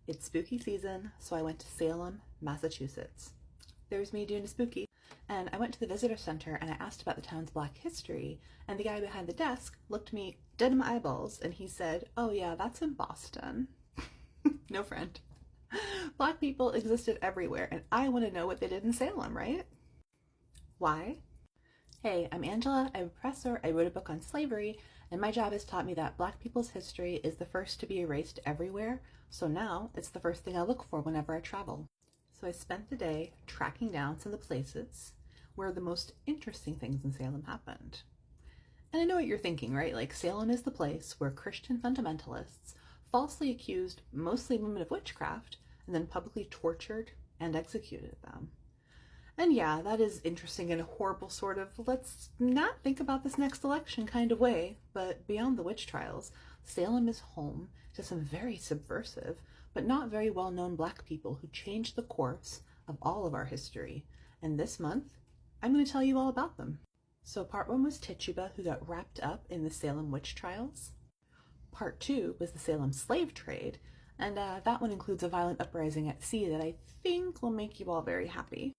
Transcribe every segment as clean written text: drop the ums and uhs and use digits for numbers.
It's spooky season, so I went to Salem, Massachusetts. There's me doing a spooky. And I went to the visitor center and I asked about the town's Black history, and the guy behind the desk looked me dead in my eyeballs and he said, "Oh yeah, that's in Boston." No friend. Black people existed everywhere, and I want to know what they did in Salem, right? Why? Hey, I'm Angela, I'm a professor, I wrote a book on slavery, and my job has taught me that Black people's history is the first to be erased everywhere, so now it's the first thing I look for whenever I travel. So I spent the day tracking down some of the places where the most interesting things in Salem happened. And I know what you're thinking, right? Like, Salem is the place where Christian fundamentalists falsely accused mostly women of witchcraft and then publicly tortured and executed them. And yeah, that is interesting in a horrible sort of let's not think about this next election kind of way, but beyond the witch trials, Salem is home to some very subversive but not very well-known Black people who changed the course of all of our history. And this month, I'm going to tell you all about them. So part 1 was Tituba, who got wrapped up in the Salem witch trials. Part 2 was the Salem slave trade, and that one includes a violent uprising at sea that I think will make you all very happy.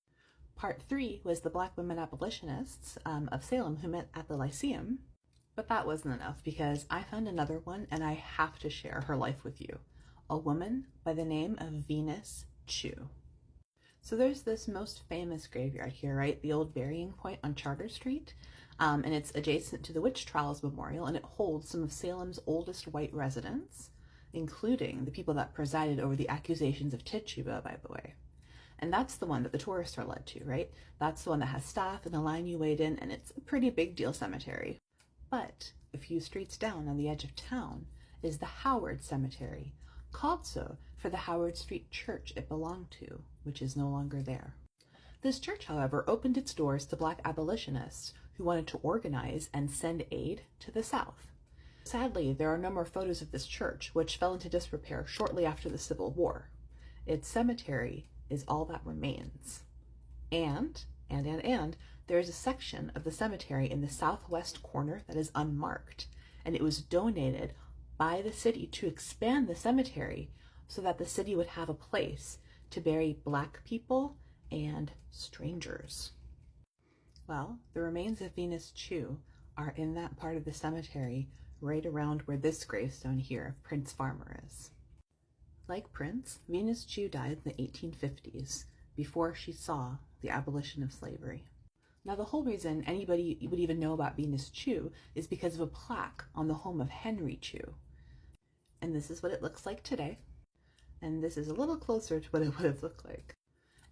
Part 3 was the Black women abolitionists of Salem who met at the Lyceum. But that wasn't enough, because I found another one and I have to share her life with you. A woman by the name of Venus Chew. So there's this most famous graveyard here, right? The old burying point on Charter Street. And it's adjacent to the Witch Trials Memorial, and it holds some of Salem's oldest white residents, including the people that presided over the accusations of Tituba, by the way. And that's the one that the tourists are led to, right? That's the one that has staff and a line you wait in, and it's a pretty big deal cemetery. But a few streets down on the edge of town is the Howard Cemetery, called so for the Howard Street church it belonged to, which is no longer there. This church, however, opened its doors to Black abolitionists who wanted to organize and send aid to the South. Sadly, there are no more photos of this church, which fell into disrepair shortly after the Civil War. Its cemetery is all that remains. And there is a section of the cemetery in the southwest corner that is unmarked, and it was donated by the city to expand the cemetery so that the city would have a place to bury Black people and strangers. Well, the remains of Venus Chew are in that part of the cemetery right around where this gravestone here of Prince Farmer is. Like Prince, Venus Chew died in the 1850s, before she saw the abolition of slavery. Now, the whole reason anybody would even know about Venus Chew is because of a plaque on the home of Henry Chew. And this is what it looks like today. And this is a little closer to what it would have looked like.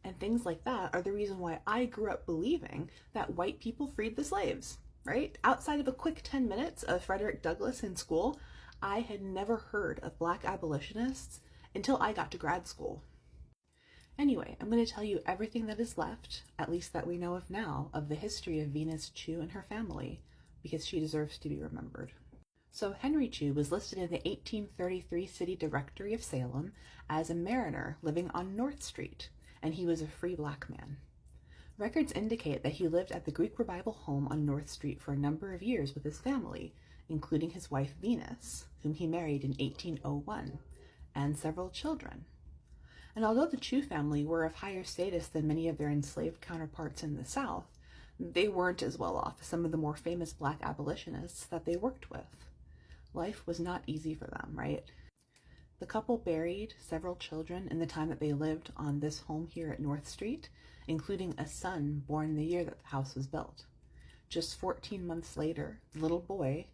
And things like that are the reason why I grew up believing that white people freed the slaves, right? Outside of a quick 10 minutes of Frederick Douglass in school, I had never heard of Black abolitionists until I got to grad school. Anyway, I'm going to tell you everything that is left, at least that we know of now, of the history of Venus Chew and her family, because she deserves to be remembered. So Henry Chew was listed in the 1833 City Directory of Salem as a mariner living on North Street, and he was a free Black man. Records indicate that he lived at the Greek Revival home on North Street for a number of years with his family, including his wife Venus, whom he married in 1801, and several children. And although the Chew family were of higher status than many of their enslaved counterparts in the South, they weren't as well off as some of the more famous Black abolitionists that they worked with. Life was not easy for them, right? The couple buried several children in the time that they lived on this home here at North Street, including a son born the year that the house was built. Just 14 months later, the little boy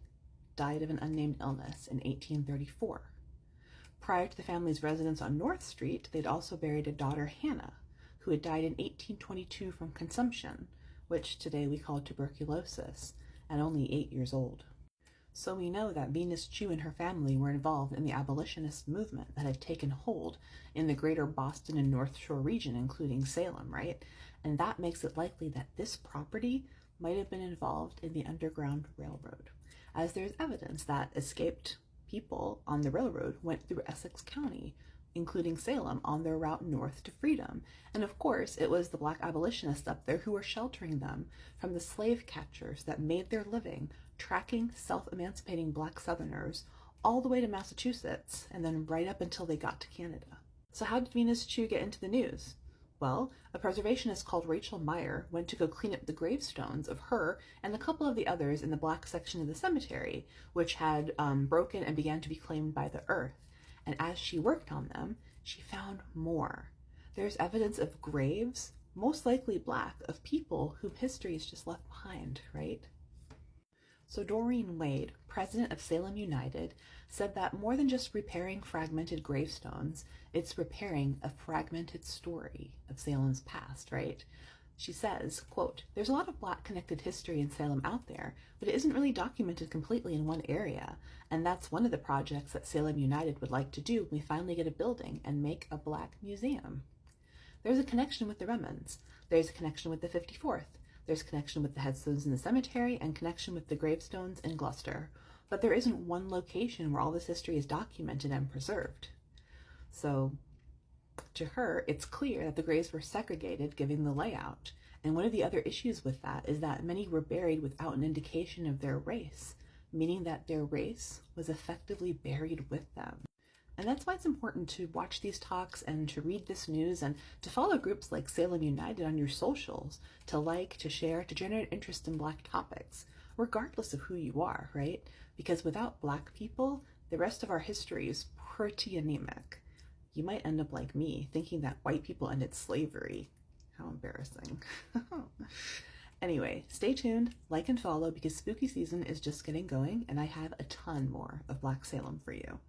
died of an unnamed illness in 1834. Prior to the family's residence on North Street, they'd also buried a daughter, Hannah, who had died in 1822 from consumption, which today we call tuberculosis, at only 8 years old. So we know that Venus Chew and her family were involved in the abolitionist movement that had taken hold in the greater Boston and North Shore region, including Salem, right? And that makes it likely that this property might have been involved in the Underground Railroad, as there's evidence that escaped people on the railroad went through Essex County, including Salem, on their route north to freedom. And of course, it was the Black abolitionists up there who were sheltering them from the slave catchers that made their living tracking self-emancipating Black Southerners all the way to Massachusetts and then right up until they got to Canada. So how did Venus Chew get into the news? Well, a preservationist called Rachel Meyer went to go clean up the gravestones of her and a couple of the others in the black section of the cemetery, which had broken and began to be claimed by the earth. And as she worked on them, she found more. There's evidence of graves, most likely black, of people whom history is just left behind, right? So Doreen Wade, president of Salem United, said that more than just repairing fragmented gravestones, it's repairing a fragmented story of Salem's past, right? She says, quote, "There's a lot of black connected history in Salem out there, but it isn't really documented completely in one area. And that's one of the projects that Salem United would like to do when we finally get a building and make a black museum." There's a connection with the remnants. There's a connection with the 54th. There's connection with the headstones in the cemetery and connection with the gravestones in Gloucester. But there isn't one location where all this history is documented and preserved. So to her, it's clear that the graves were segregated given the layout. And one of the other issues with that is that many were buried without an indication of their race, meaning that their race was effectively buried with them. And that's why it's important to watch these talks and to read this news and to follow groups like Salem United on your socials, to like, to share, to generate interest in black topics, regardless of who you are, right? Because without black people, the rest of our history is pretty anemic. You might end up like me, thinking that white people ended slavery. How embarrassing. Anyway, stay tuned, like and follow, because spooky season is just getting going, and I have a ton more of Black Salem for you.